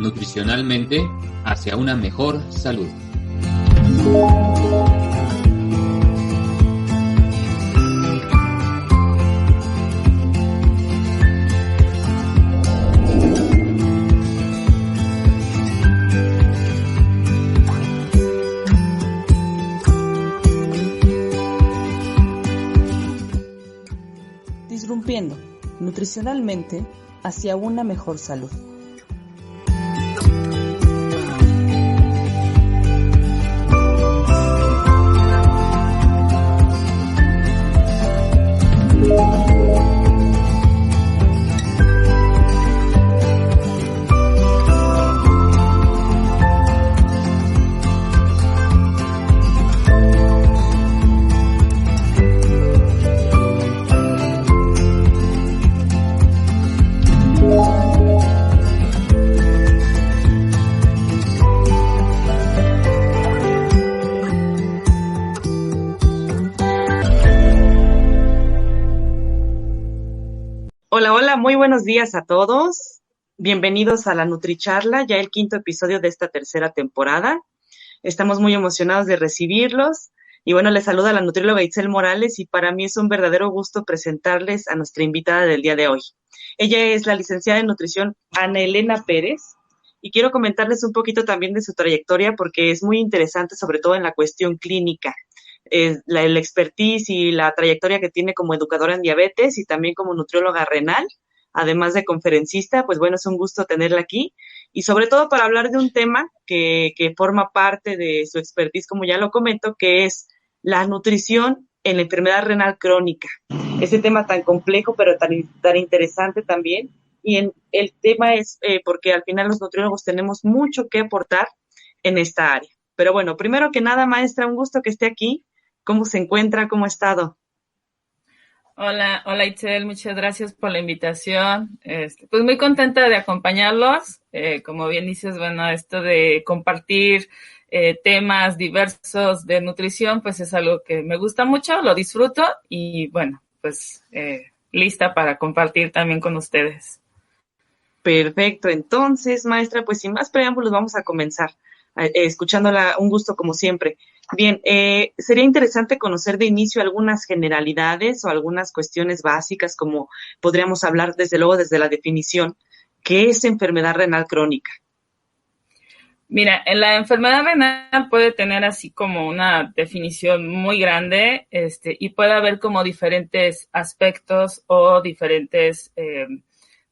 nutricionalmente hacia una mejor salud. Disrumpiendo nutricionalmente hacia una mejor salud. Hola, muy buenos días a todos. Bienvenidos a la NutriCharla, ya el 5º episodio de esta tercera temporada. Estamos muy emocionados de recibirlos. Y bueno, les saluda la nutrióloga Itzel Morales y para mí es un verdadero gusto presentarles a nuestra invitada del día de hoy. Ella es la licenciada en nutrición Ana Elena Pérez y quiero comentarles un poquito también de su trayectoria porque es muy interesante, sobre todo en la cuestión clínica. El expertise y la trayectoria que tiene como educadora en diabetes y también como nutrióloga renal, además de conferencista, pues bueno, es un gusto tenerla aquí y sobre todo para hablar de un tema que forma parte de su expertise, como ya lo comento, que es la nutrición en la enfermedad renal crónica. Ese tema tan complejo pero tan interesante también y el tema es porque al final los nutriólogos tenemos mucho que aportar en esta área. Pero bueno, primero que nada, maestra, un gusto que esté aquí. ¿Cómo se encuentra? ¿Cómo ha estado? Hola Itzel, muchas gracias por la invitación. Pues muy contenta de acompañarlos. Como bien dices, bueno, esto de compartir temas diversos de nutrición, pues es algo que me gusta mucho, lo disfruto y bueno, pues lista para compartir también con ustedes. Perfecto, entonces, maestra, pues sin más preámbulos vamos a comenzar. Escuchándola, un gusto como siempre. Bien, sería interesante conocer de inicio algunas generalidades o algunas cuestiones básicas, como podríamos hablar desde luego desde la definición. ¿Qué es enfermedad renal crónica? Mira, la enfermedad renal puede tener así como una definición muy grande, y puede haber como diferentes aspectos o diferentes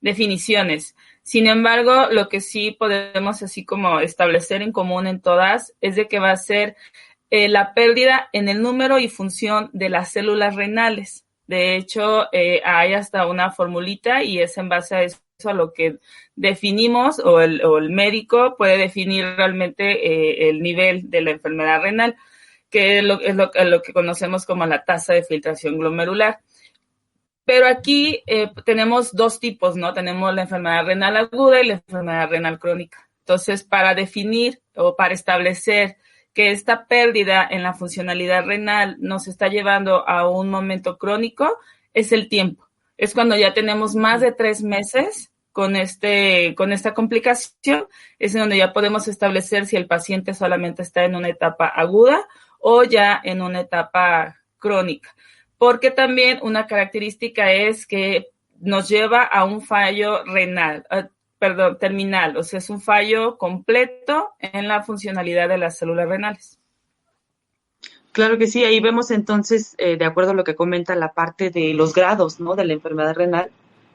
definiciones. Sin embargo, lo que sí podemos así como establecer en común en todas es de que va a ser la pérdida en el número y función de las células renales. De hecho, hay hasta una formulita y es en base a eso a lo que definimos o el médico puede definir realmente el nivel de la enfermedad renal, que es lo que conocemos como la tasa de filtración glomerular. Pero aquí tenemos dos tipos, ¿no? Tenemos la enfermedad renal aguda y la enfermedad renal crónica. Entonces, para definir o para establecer que esta pérdida en la funcionalidad renal nos está llevando a un momento crónico, es el tiempo. Es cuando ya tenemos más de 3 meses con esta complicación, es en donde ya podemos establecer si el paciente solamente está en una etapa aguda o ya en una etapa crónica. Porque también una característica es que nos lleva a un fallo terminal, o sea, es un fallo completo en la funcionalidad de las células renales. Claro que sí, ahí vemos entonces, de acuerdo a lo que comenta la parte de los grados, ¿no?, de la enfermedad renal,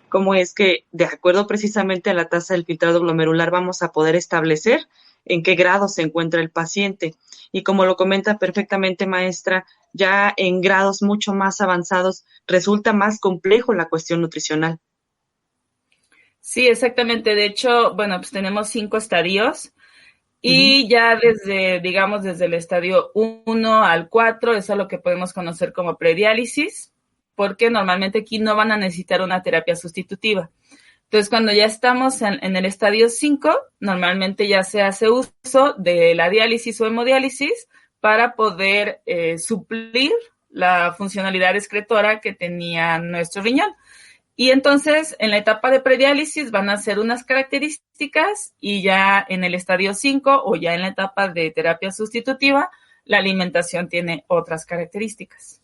cómo es que, de acuerdo precisamente a la tasa del filtrado glomerular, vamos a poder establecer en qué grado se encuentra el paciente. Y como lo comenta perfectamente, maestra, ya en grados mucho más avanzados resulta más complejo la cuestión nutricional. Sí, exactamente. De hecho, bueno, pues tenemos 5 estadios y ya desde el estadio 1 al 4, eso es lo que podemos conocer como prediálisis, porque normalmente aquí no van a necesitar una terapia sustitutiva. Entonces, cuando ya estamos en el estadio 5, normalmente ya se hace uso de la diálisis o hemodiálisis para poder suplir la funcionalidad excretora que tenía nuestro riñón. Y entonces, en la etapa de prediálisis van a ser unas características y ya en el estadio 5 o ya en la etapa de terapia sustitutiva, la alimentación tiene otras características.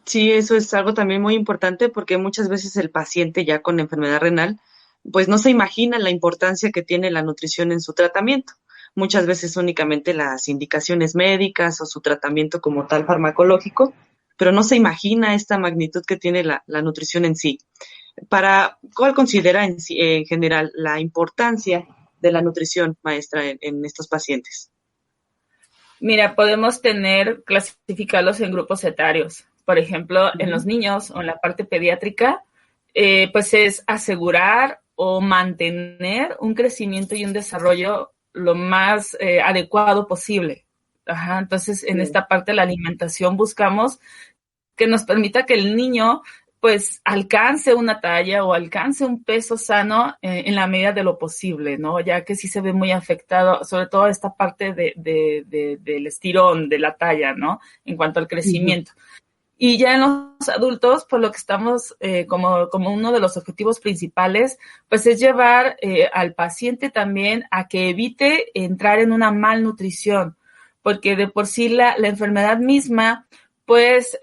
Sí, eso es algo también muy importante porque muchas veces el paciente ya con enfermedad renal, pues no se imagina la importancia que tiene la nutrición en su tratamiento. Muchas veces únicamente las indicaciones médicas o su tratamiento como tal farmacológico, pero no se imagina esta magnitud que tiene la nutrición en sí. ¿Cuál considera en general la importancia de la nutrición, maestra, en estos pacientes? Mira, podemos clasificarlos en grupos etarios. Por ejemplo, en los niños o en la parte pediátrica, pues es asegurar o mantener un crecimiento y un desarrollo lo más adecuado posible. Ajá, entonces, en esta parte de la alimentación buscamos que nos permita que el niño pues alcance una talla o alcance un peso sano en la medida de lo posible, ¿no? Ya que sí se ve muy afectado, sobre todo esta parte del estirón de la talla, ¿no? En cuanto al crecimiento. Y ya en los adultos, pues lo que estamos como uno de los objetivos principales, pues es llevar al paciente también a que evite entrar en una malnutrición, porque de por sí la enfermedad misma pues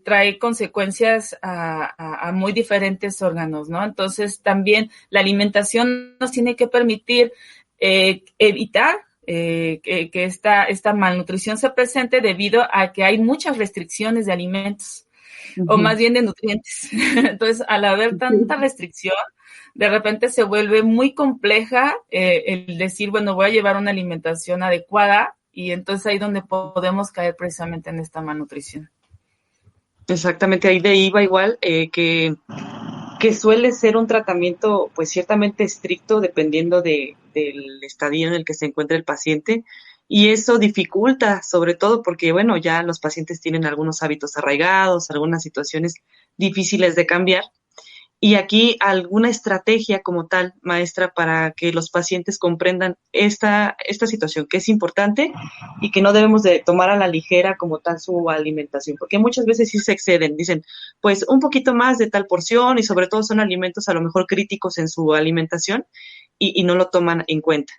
trae consecuencias a muy diferentes órganos, ¿no? Entonces también la alimentación nos tiene que permitir evitar que esta malnutrición se presente debido a que hay muchas restricciones de alimentos, o más bien de nutrientes. Entonces, al haber tanta restricción, de repente se vuelve muy compleja el decir, bueno, voy a llevar una alimentación adecuada, y entonces ahí donde podemos caer precisamente en esta malnutrición. Exactamente, ahí de iba igual, que suele ser un tratamiento pues ciertamente estricto dependiendo del estadio en el que se encuentra el paciente, y eso dificulta sobre todo porque bueno, ya los pacientes tienen algunos hábitos arraigados, algunas situaciones difíciles de cambiar. Y aquí alguna estrategia como tal, maestra, para que los pacientes comprendan esta situación, que es importante y que no debemos de tomar a la ligera como tal su alimentación, porque muchas veces sí se exceden, dicen, pues un poquito más de tal porción, y sobre todo son alimentos a lo mejor críticos en su alimentación y no lo toman en cuenta.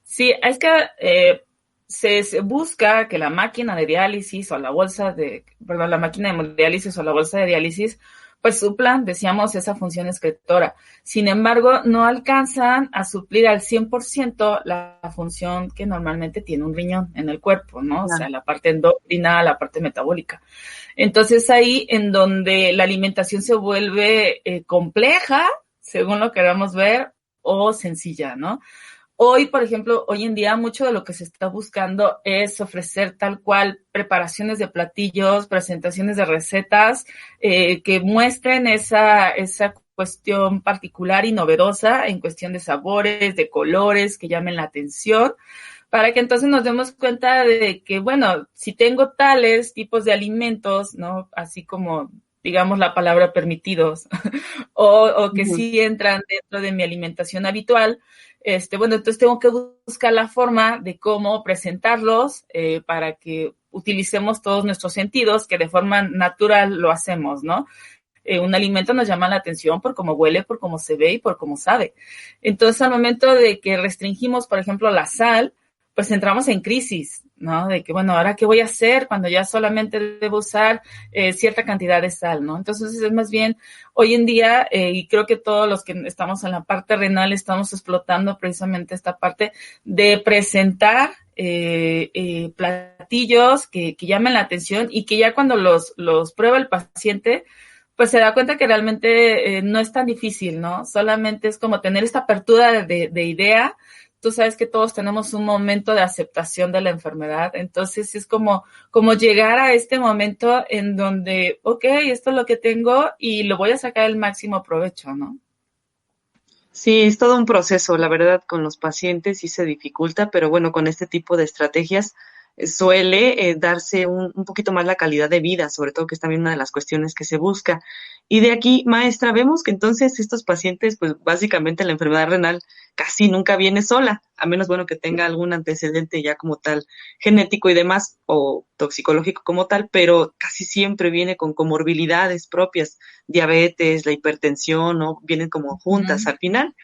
Sí, es que se busca que la máquina de diálisis o la máquina de hemodiálisis o la bolsa de diálisis pues suplan, decíamos, esa función excretora. Sin embargo, no alcanzan a suplir al 100% la función que normalmente tiene un riñón en el cuerpo, ¿no? O sea, la parte endocrina, la parte metabólica. Entonces, ahí en donde la alimentación se vuelve compleja, según lo queramos ver, o sencilla, ¿no? Hoy, por ejemplo, hoy en día mucho de lo que se está buscando es ofrecer tal cual preparaciones de platillos, presentaciones de recetas que muestren esa cuestión particular y novedosa en cuestión de sabores, de colores, que llamen la atención, para que entonces nos demos cuenta de que, bueno, si tengo tales tipos de alimentos, ¿no? Así como digamos la palabra permitidos, o que sí entran dentro de mi alimentación habitual, bueno, entonces tengo que buscar la forma de cómo presentarlos para que utilicemos todos nuestros sentidos, que de forma natural lo hacemos, ¿no? Un alimento nos llama la atención por cómo huele, por cómo se ve y por cómo sabe. Entonces, al momento de que restringimos, por ejemplo, la sal, pues entramos en crisis, ¿no? De que, bueno, ¿ahora qué voy a hacer cuando ya solamente debo usar cierta cantidad de sal, ¿no? Entonces, es más bien, hoy en día, y creo que todos los que estamos en la parte renal estamos explotando precisamente esta parte de presentar platillos que llamen la atención y que ya cuando los prueba el paciente, pues se da cuenta que realmente no es tan difícil, ¿no? Solamente es como tener esta apertura de idea. Tú sabes que todos tenemos un momento de aceptación de la enfermedad, entonces es como llegar a este momento en donde, ok, esto es lo que tengo y lo voy a sacar el máximo provecho, ¿no? Sí, es todo un proceso, la verdad, con los pacientes sí se dificulta, pero bueno, con este tipo de estrategias suele darse un poquito más la calidad de vida, sobre todo que es también una de las cuestiones que se busca. Y de aquí, maestra, vemos que entonces estos pacientes, pues básicamente la enfermedad renal casi nunca viene sola, a menos, bueno, que tenga algún antecedente ya como tal genético y demás, o toxicológico como tal, pero casi siempre viene con comorbilidades propias, diabetes, la hipertensión, ¿no? Vienen como juntas al final.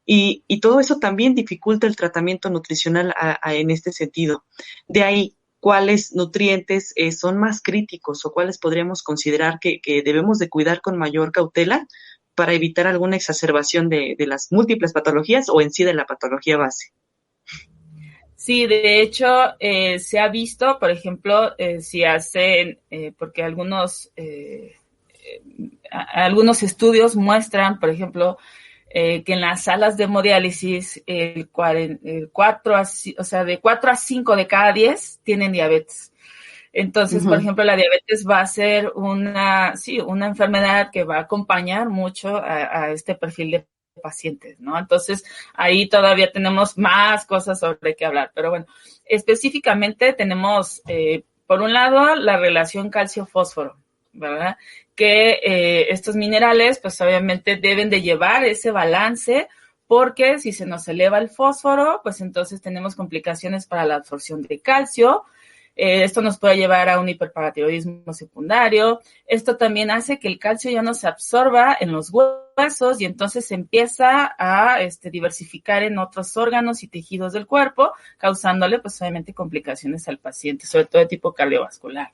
Y todo eso también dificulta el tratamiento nutricional en este sentido. De ahí, ¿cuáles nutrientes son más críticos o cuáles podríamos considerar que debemos de cuidar con mayor cautela para evitar alguna exacerbación de las múltiples patologías o en sí de la patología base? Sí, de hecho, se ha visto, por ejemplo, si hacen, porque algunos estudios muestran, por ejemplo, que en las salas de hemodiálisis de 4 a 5 de cada 10 tienen diabetes. Entonces, por ejemplo, la diabetes va a ser una enfermedad que va a acompañar mucho a este perfil de pacientes, ¿no? Entonces, ahí todavía tenemos más cosas sobre qué hablar. Pero bueno, específicamente tenemos, por un lado, la relación calcio-fósforo, ¿verdad? Que estos minerales, pues obviamente deben de llevar ese balance, porque si se nos eleva el fósforo, pues entonces tenemos complicaciones para la absorción de calcio. Esto nos puede llevar a un hiperparatiroidismo secundario. Esto también hace que el calcio ya no se absorba en los huesos y entonces se empieza a diversificar en otros órganos y tejidos del cuerpo, causándole pues obviamente complicaciones al paciente, sobre todo de tipo cardiovascular.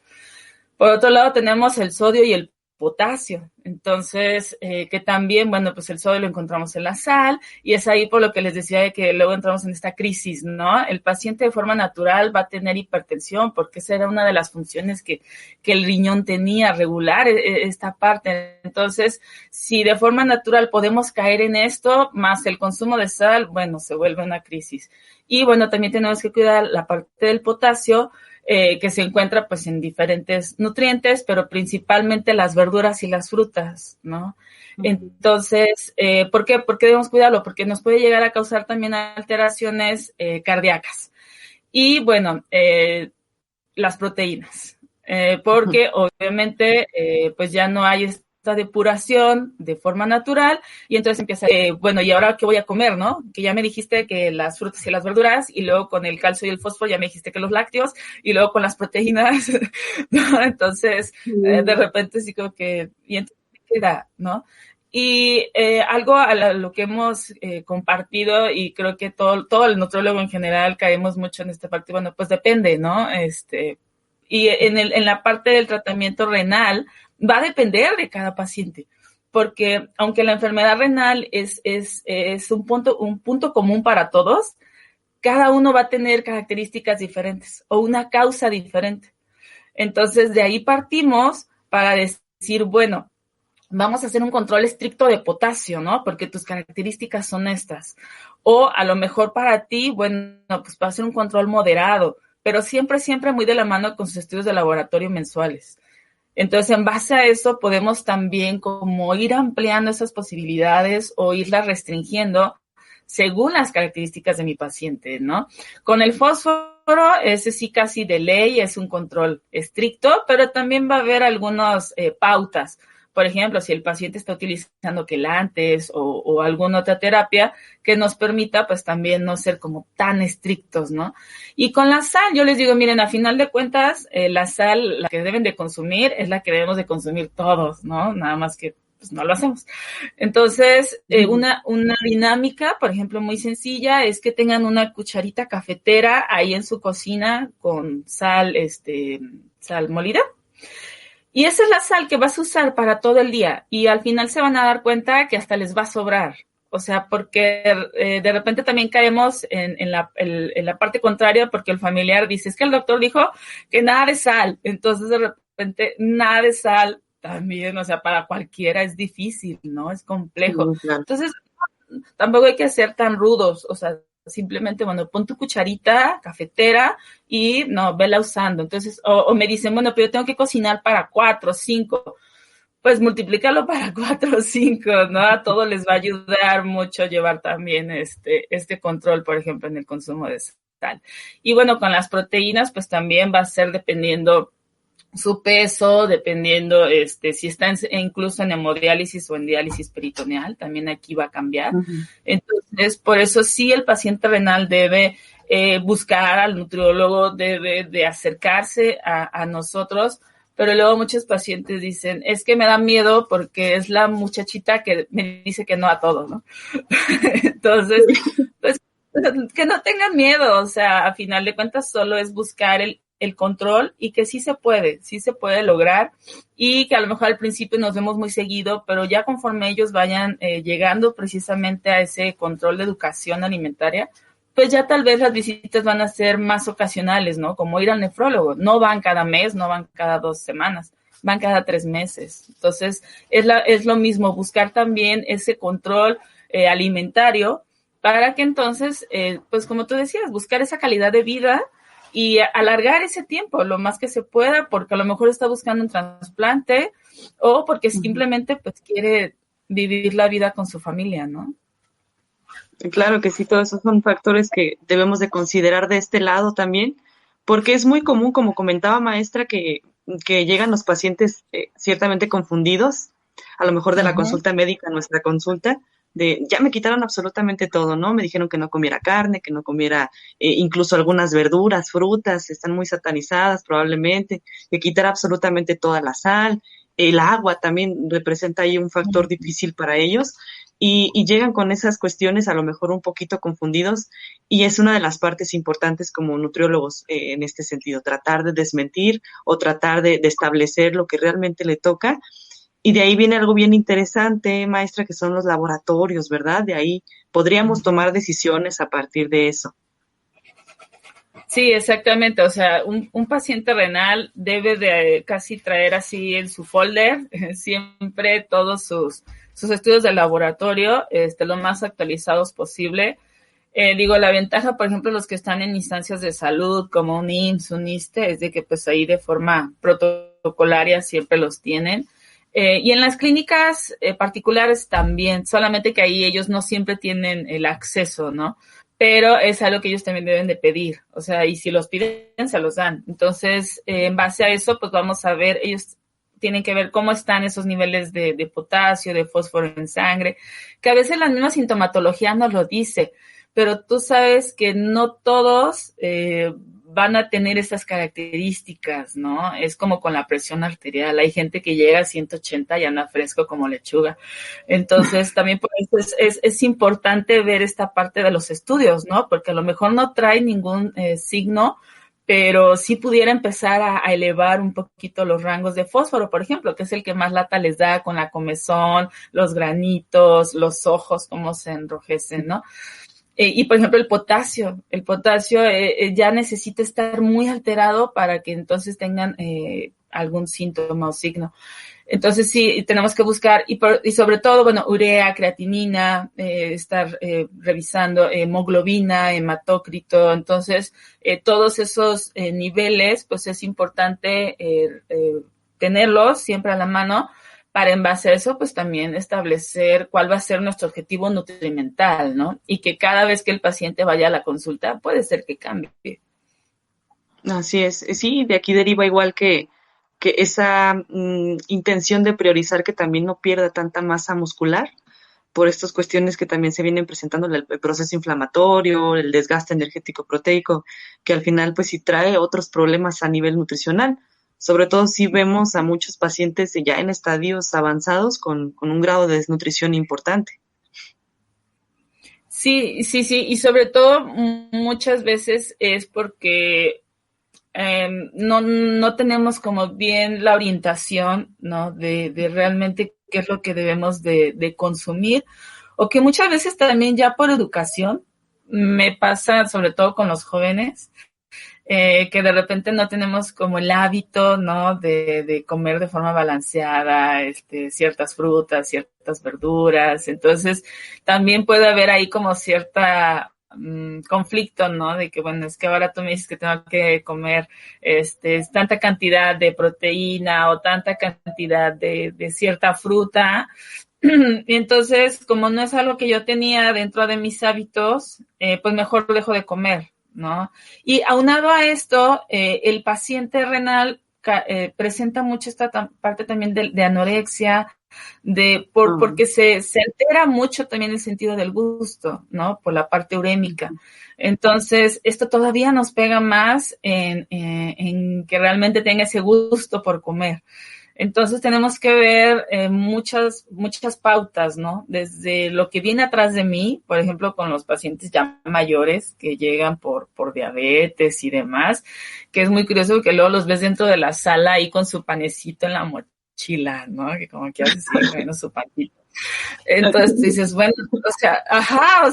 Por otro lado, tenemos el sodio y el potasio. Entonces, que también, bueno, pues el sodio lo encontramos en la sal y es ahí por lo que les decía de que luego entramos en esta crisis, ¿no? El paciente de forma natural va a tener hipertensión porque esa era una de las funciones que el riñón tenía, regular esta parte. Entonces, si de forma natural podemos caer en esto, más el consumo de sal, bueno, se vuelve una crisis. Y bueno, también tenemos que cuidar la parte del potasio, que se encuentra pues en diferentes nutrientes, pero principalmente las verduras y las frutas, ¿no? Entonces, ¿por qué? ¿Por qué debemos cuidarlo? Porque nos puede llegar a causar también alteraciones cardíacas. Y bueno, las proteínas, porque obviamente pues ya no hay esta depuración de forma natural y entonces empieza, bueno, ¿y ahora qué voy a comer, no? Que ya me dijiste que las frutas y las verduras y luego con el calcio y el fósforo ya me dijiste que los lácteos y luego con las proteínas, ¿no? Entonces, de repente sí como que, y entonces queda, ¿no? Y algo a lo que hemos compartido y creo que todo el nutrólogo en general caemos mucho en esta parte, bueno, pues depende, ¿no? Y en la parte del tratamiento renal va a depender de cada paciente, porque aunque la enfermedad renal es un punto común para todos, cada uno va a tener características diferentes o una causa diferente. Entonces, de ahí partimos para decir, bueno, vamos a hacer un control estricto de potasio, ¿no? Porque tus características son estas. O a lo mejor para ti, bueno, pues va a ser un control moderado, pero siempre muy de la mano con sus estudios de laboratorio mensuales. Entonces, en base a eso, podemos también como ir ampliando esas posibilidades o irlas restringiendo según las características de mi paciente, ¿no? Con el fósforo, ese sí casi de ley es un control estricto, pero también va a haber algunas pautas. Por ejemplo, si el paciente está utilizando quelantes o alguna otra terapia que nos permita, pues también no ser como tan estrictos, ¿no? Y con la sal, yo les digo, miren, a final de cuentas, la sal, la que deben de consumir, es la que debemos de consumir todos, ¿no? Nada más que pues no lo hacemos. Entonces, una dinámica, por ejemplo, muy sencilla, es que tengan una cucharita cafetera ahí en su cocina con sal molida. Y esa es la sal que vas a usar para todo el día y al final se van a dar cuenta que hasta les va a sobrar. O sea, porque de repente también caemos en la parte contraria porque el familiar dice, es que el doctor dijo que nada de sal. Entonces, de repente, nada de sal también, o sea, para cualquiera es difícil, ¿no? Es complejo. Claro. Entonces, tampoco hay que ser tan rudos, o sea, simplemente, bueno, pon tu cucharita cafetera y no, vela usando. Entonces, o me dicen, bueno, pero yo tengo que cocinar para 4 o 5. Pues multiplícalo para 4 o 5, ¿no? A todos les va a ayudar mucho llevar también este control, por ejemplo, en el consumo de sal. Y bueno, con las proteínas, pues también va a ser dependiendo su peso, dependiendo si está incluso en hemodiálisis o en diálisis peritoneal, también aquí va a cambiar. Uh-huh. Entonces, por eso sí el paciente renal debe buscar al nutriólogo, debe de acercarse a nosotros, pero luego muchos pacientes dicen, es que me da miedo porque es la muchachita que me dice que no a todo, ¿no? Entonces, pues, que no tengan miedo, o sea, a final de cuentas solo es buscar el control y que sí se puede lograr y que a lo mejor al principio nos vemos muy seguido, pero ya conforme ellos vayan llegando precisamente a ese control de educación alimentaria, pues ya tal vez las visitas van a ser más ocasionales, ¿no? Como ir al nefrólogo, no van cada mes, no van cada 2 semanas, van cada 3 meses. Entonces, es lo mismo, buscar también ese control alimentario para que entonces, pues como tú decías, buscar esa calidad de vida y alargar ese tiempo lo más que se pueda, porque a lo mejor está buscando un trasplante o porque simplemente pues quiere vivir la vida con su familia, ¿no? Claro que sí, todos esos son factores que debemos de considerar de este lado también, porque es muy común, como comentaba maestra, que llegan los pacientes ciertamente confundidos, a lo mejor de la consulta médica a nuestra consulta, de ya me quitaron absolutamente todo, ¿no? Me dijeron que no comiera carne, que no comiera incluso algunas verduras, frutas, están muy satanizadas probablemente, que quitara absolutamente toda la sal, el agua también representa ahí un factor difícil para ellos y llegan con esas cuestiones a lo mejor un poquito confundidos y es una de las partes importantes como nutriólogos en este sentido, tratar de desmentir o tratar de establecer lo que realmente le toca. Y de ahí viene algo bien interesante, maestra, que son los laboratorios, ¿verdad? De ahí podríamos tomar decisiones a partir de eso. Sí, exactamente. O sea, un paciente renal debe de casi traer así en su folder siempre todos sus estudios de laboratorio, lo más actualizados posible. La ventaja, por ejemplo, los que están en instancias de salud, como un IMSS, un ISSSTE, es de que pues ahí de forma protocolaria siempre los tienen. Y en las clínicas particulares también, solamente que ahí ellos no siempre tienen el acceso, ¿no? Pero es algo que ellos también deben de pedir, o sea, y si los piden, se los dan. Entonces, en base a eso, pues vamos a ver, ellos tienen que ver cómo están esos niveles de potasio, de fósforo en sangre, que a veces la misma sintomatología nos lo dice, pero tú sabes que no todos van a tener esas características, ¿no? Es como con la presión arterial. Hay gente que llega a 180 y anda fresco como lechuga. Entonces, también por eso es importante ver esta parte de los estudios, ¿no? Porque a lo mejor no trae ningún signo, pero sí pudiera empezar a elevar un poquito los rangos de fósforo, por ejemplo, que es el que más lata les da con la comezón, los granitos, los ojos, cómo se enrojecen, ¿no? Y, por ejemplo, el potasio ya necesita estar muy alterado para que entonces tengan algún síntoma o signo. Entonces, sí, tenemos que buscar, y sobre todo, bueno, urea, creatinina, estar revisando hemoglobina, hematócrito. Entonces, todos esos niveles, pues es importante tenerlos siempre a la mano, para en base a eso, pues también establecer cuál va a ser nuestro objetivo nutrimental, ¿no? Y que cada vez que el paciente vaya a la consulta, puede ser que cambie. Así es. Sí, de aquí deriva igual que esa intención de priorizar que también no pierda tanta masa muscular por estas cuestiones que también se vienen presentando, el proceso inflamatorio, el desgaste energético proteico, que al final pues sí trae otros problemas a nivel nutricional. Sobre todo si vemos a muchos pacientes ya en estadios avanzados con un grado de desnutrición importante. Sí, y sobre todo muchas veces es porque no tenemos como bien la orientación, ¿no? De realmente qué es lo que debemos de consumir, o que muchas veces también ya por educación, me pasa sobre todo con los jóvenes, que de repente no tenemos como el hábito, ¿no? De comer de forma balanceada, ciertas frutas, ciertas verduras. Entonces, también puede haber ahí como cierta conflicto, ¿no? De que, bueno, es que ahora tú me dices que tengo que comer tanta cantidad de proteína o tanta cantidad de cierta fruta. Y entonces, como no es algo que yo tenía dentro de mis hábitos, pues mejor dejo de comer, ¿no? Y aunado a esto, el paciente renal presenta mucho esta parte también de anorexia, porque se altera mucho también el sentido del gusto, ¿no? Por la parte urémica. Entonces, esto todavía nos pega más en que realmente tenga ese gusto por comer. Entonces tenemos que ver muchas pautas, ¿no? Desde lo que viene atrás de mí, por ejemplo, con los pacientes ya mayores que llegan por diabetes y demás, que es muy curioso que luego los ves dentro de la sala ahí con su panecito en la mochila, ¿no? Que como que hace así, bueno, su panito. Entonces tú dices, bueno, o sea,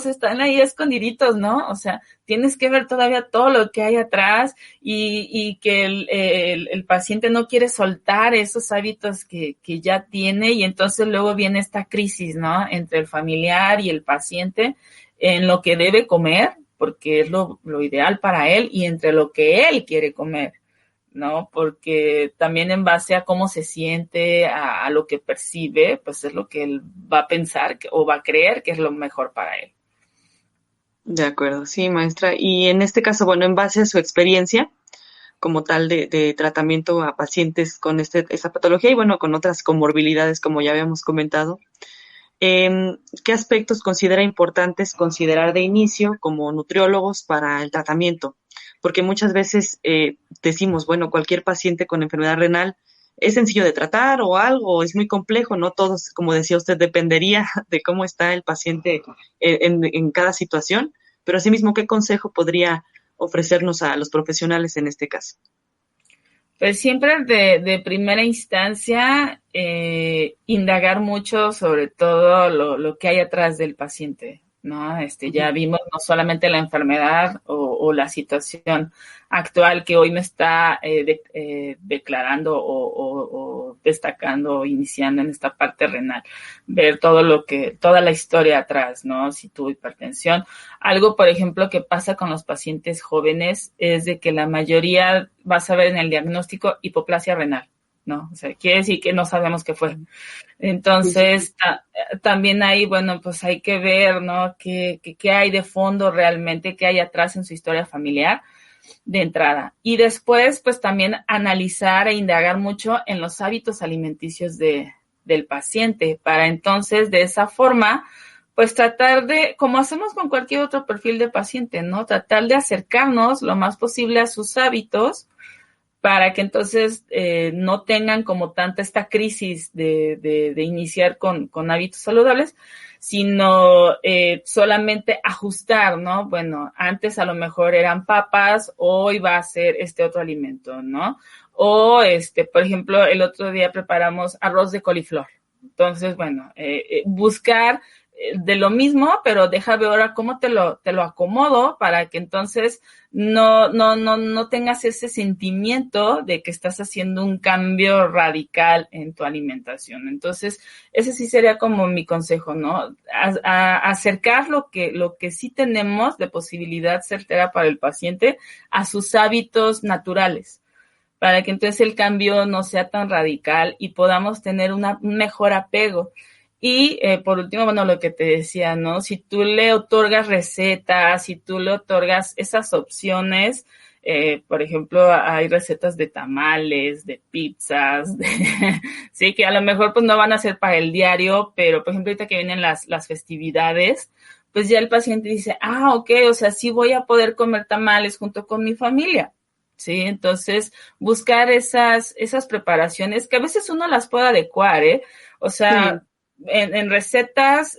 están ahí escondiditos, ¿no? O sea, tienes que ver todavía todo lo que hay atrás y que el paciente no quiere soltar esos hábitos que ya tiene, y entonces luego viene esta crisis, ¿no? Entre el familiar y el paciente en lo que debe comer, porque es lo ideal para él, y entre lo que él quiere comer, ¿no? Porque también en base a cómo se siente, a lo que percibe, pues es lo que él va a pensar o va a creer que es lo mejor para él. De acuerdo, sí, maestra. Y en este caso, bueno, en base a su experiencia como tal de tratamiento a pacientes con esta patología y bueno, con otras comorbilidades, como ya habíamos comentado, ¿qué aspectos considera importantes considerar de inicio como nutriólogos para el tratamiento? Porque muchas veces decimos, bueno, cualquier paciente con enfermedad renal es sencillo de tratar o algo, es muy complejo, ¿no? Todos, como decía usted, dependería de cómo está el paciente en cada situación, pero asimismo, ¿qué consejo podría ofrecernos a los profesionales en este caso? Pues siempre de primera instancia, indagar mucho sobre todo lo que hay atrás del paciente, ¿no? Ya vimos no solamente la enfermedad o la situación actual que hoy me está declarando o destacando o iniciando en esta parte renal, ver toda la historia atrás, ¿no? Si tuvo hipertensión. Algo, por ejemplo, que pasa con los pacientes jóvenes es de que la mayoría vas a ver en el diagnóstico hipoplasia renal, ¿no? O sea, quiere decir que no sabemos qué fue. Entonces, también ahí, bueno, pues hay que ver, ¿no? ¿Qué hay de fondo realmente? ¿Qué hay atrás en su historia familiar de entrada? Y después, pues también analizar e indagar mucho en los hábitos alimenticios del paciente, para entonces, de esa forma, pues tratar de, como hacemos con cualquier otro perfil de paciente, ¿no? Tratar de acercarnos lo más posible a sus hábitos, para que entonces no tengan como tanta esta crisis de iniciar con hábitos saludables, sino solamente ajustar, ¿no? Bueno, antes a lo mejor eran papas, hoy va a ser este otro alimento, ¿no? O, por ejemplo, el otro día preparamos arroz de coliflor. Entonces, bueno, buscar de lo mismo, pero déjame ahora cómo te lo acomodo para que entonces no tengas ese sentimiento de que estás haciendo un cambio radical en tu alimentación. Entonces, ese sí sería como mi consejo, ¿no? A acercar lo que sí tenemos de posibilidad certera para el paciente a sus hábitos naturales, para que entonces el cambio no sea tan radical y podamos tener un mejor apego. Y por último, bueno, lo que te decía, ¿no? Si tú le otorgas recetas, si tú le otorgas esas opciones, por ejemplo, hay recetas de tamales, de pizzas, sí, que a lo mejor pues no van a ser para el diario, pero por ejemplo, ahorita que vienen las festividades, pues ya el paciente dice, ok, o sea, sí voy a poder comer tamales junto con mi familia. Sí, entonces buscar esas preparaciones que a veces uno las puede adecuar, o sea, sí. En recetas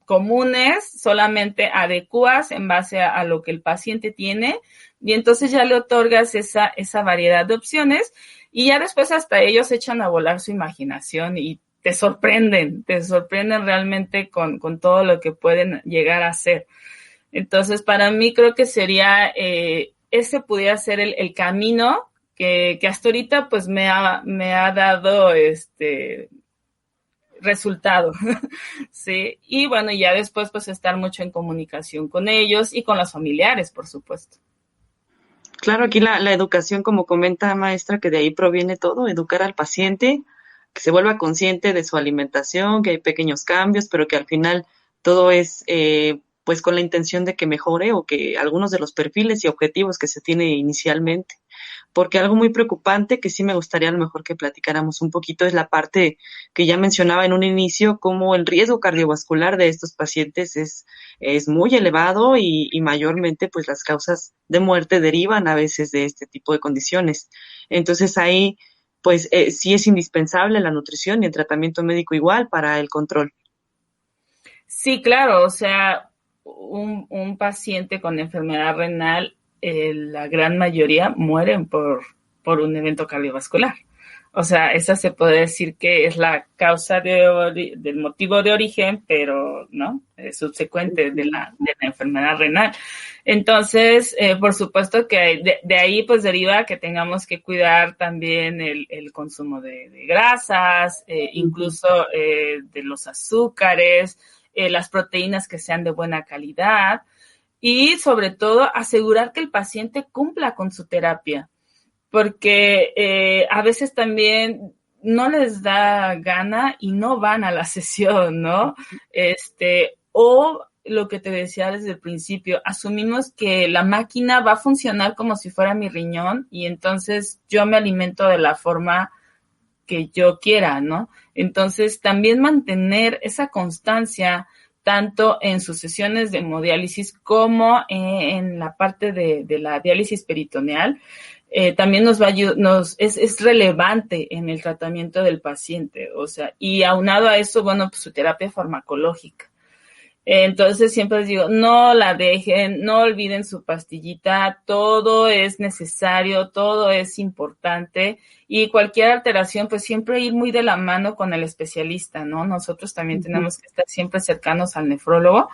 comunes solamente adecuas en base a lo que el paciente tiene, y entonces ya le otorgas esa variedad de opciones, y ya después hasta ellos echan a volar su imaginación y te sorprenden realmente con todo lo que pueden llegar a hacer. Entonces, para mí creo que sería ese pudiera ser el camino que hasta ahorita pues me ha dado resultado, sí, y bueno, ya después pues estar mucho en comunicación con ellos y con los familiares, por supuesto. Claro, aquí la educación, como comenta maestra, que de ahí proviene todo, educar al paciente, que se vuelva consciente de su alimentación, que hay pequeños cambios, pero que al final todo es pues con la intención de que mejore o que algunos de los perfiles y objetivos que se tiene inicialmente. Porque algo muy preocupante que sí me gustaría a lo mejor que platicáramos un poquito es la parte que ya mencionaba en un inicio, cómo el riesgo cardiovascular de estos pacientes es muy elevado y mayormente pues las causas de muerte derivan a veces de este tipo de condiciones. Entonces ahí pues sí es indispensable la nutrición y el tratamiento médico igual para el control. Sí, claro, o sea, un paciente con enfermedad renal, la gran mayoría mueren por un evento cardiovascular. O sea, esa se puede decir que es la causa del motivo de origen, pero no, es subsecuente de la enfermedad renal. Entonces, por supuesto que de ahí pues deriva que tengamos que cuidar también el consumo de grasas, incluso de los azúcares, las proteínas que sean de buena calidad y sobre todo asegurar que el paciente cumpla con su terapia, porque a veces también no les da gana y no van a la sesión, ¿no? O lo que te decía desde el principio, asumimos que la máquina va a funcionar como si fuera mi riñón y entonces yo me alimento de la forma que yo quiera, ¿no? Entonces, también mantener esa constancia tanto en sus sesiones de hemodiálisis como en la parte de la diálisis peritoneal, también nos va a es relevante en el tratamiento del paciente, o sea, y aunado a eso, bueno, pues su terapia farmacológica. Entonces siempre les digo, no la dejen, no olviden su pastillita, todo es necesario, todo es importante y cualquier alteración pues siempre ir muy de la mano con el especialista, ¿no? Nosotros también tenemos que estar siempre cercanos al nefrólogo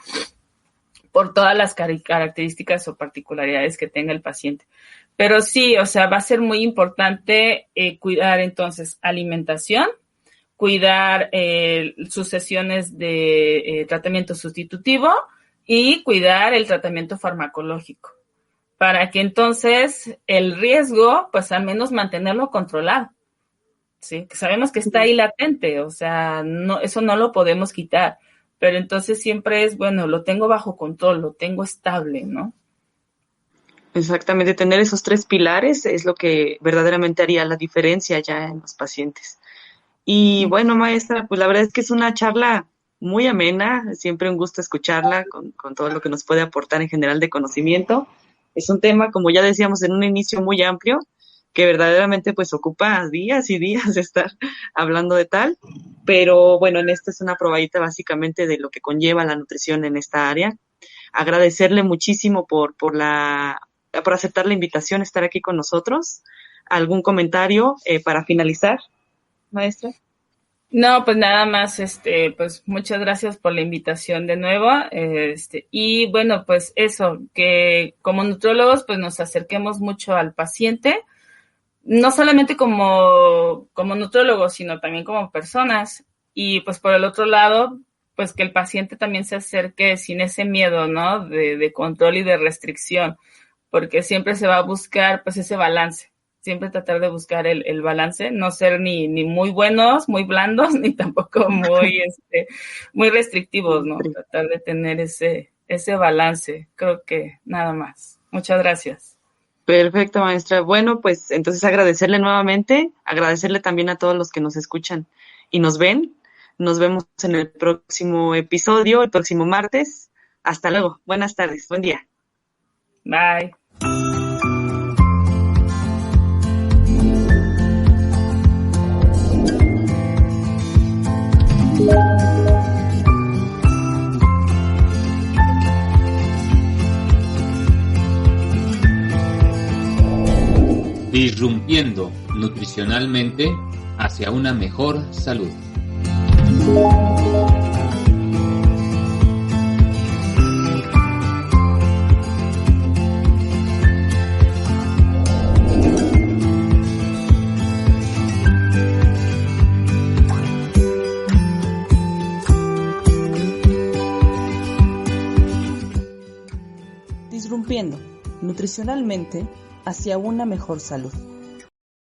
por todas las características o particularidades que tenga el paciente. Pero sí, o sea, va a ser muy importante cuidar entonces alimentación, cuidar sus sesiones de tratamiento sustitutivo y cuidar el tratamiento farmacológico para que entonces el riesgo, pues al menos mantenerlo controlado, ¿sí? Que sabemos que está ahí latente, o sea, no, eso no lo podemos quitar, pero entonces siempre es, bueno, lo tengo bajo control, lo tengo estable, ¿no? Exactamente, tener esos 3 pilares es lo que verdaderamente haría la diferencia ya en los pacientes. Y bueno, maestra, pues la verdad es que es una charla muy amena, siempre un gusto escucharla con todo lo que nos puede aportar en general de conocimiento. Es un tema, como ya decíamos en un inicio, muy amplio, que verdaderamente pues ocupa días y días de estar hablando de tal, pero bueno, en esta es una probadita básicamente de lo que conlleva la nutrición en esta área. Agradecerle muchísimo por aceptar la invitación, estar aquí con nosotros. ¿Algún comentario para finalizar, maestra? No, pues nada más, pues muchas gracias por la invitación de nuevo, y bueno, pues eso, que como nutriólogos, pues nos acerquemos mucho al paciente, no solamente como nutriólogos, sino también como personas, y pues por el otro lado, pues que el paciente también se acerque sin ese miedo, ¿no? De control y de restricción, porque siempre se va a buscar, pues ese balance. Siempre tratar de buscar el balance, no ser ni muy buenos, muy blandos, ni tampoco muy restrictivos, ¿no? Tratar de tener ese balance, creo que nada más. Muchas gracias. Perfecto, maestra. Bueno, pues entonces agradecerle nuevamente, agradecerle también a todos los que nos escuchan y nos ven. Nos vemos en el próximo episodio, el próximo martes. Hasta luego. Buenas tardes. Buen día. Bye. Disrumpiendo nutricionalmente hacia una mejor salud. Disrumpiendo nutricionalmente hacia una mejor salud.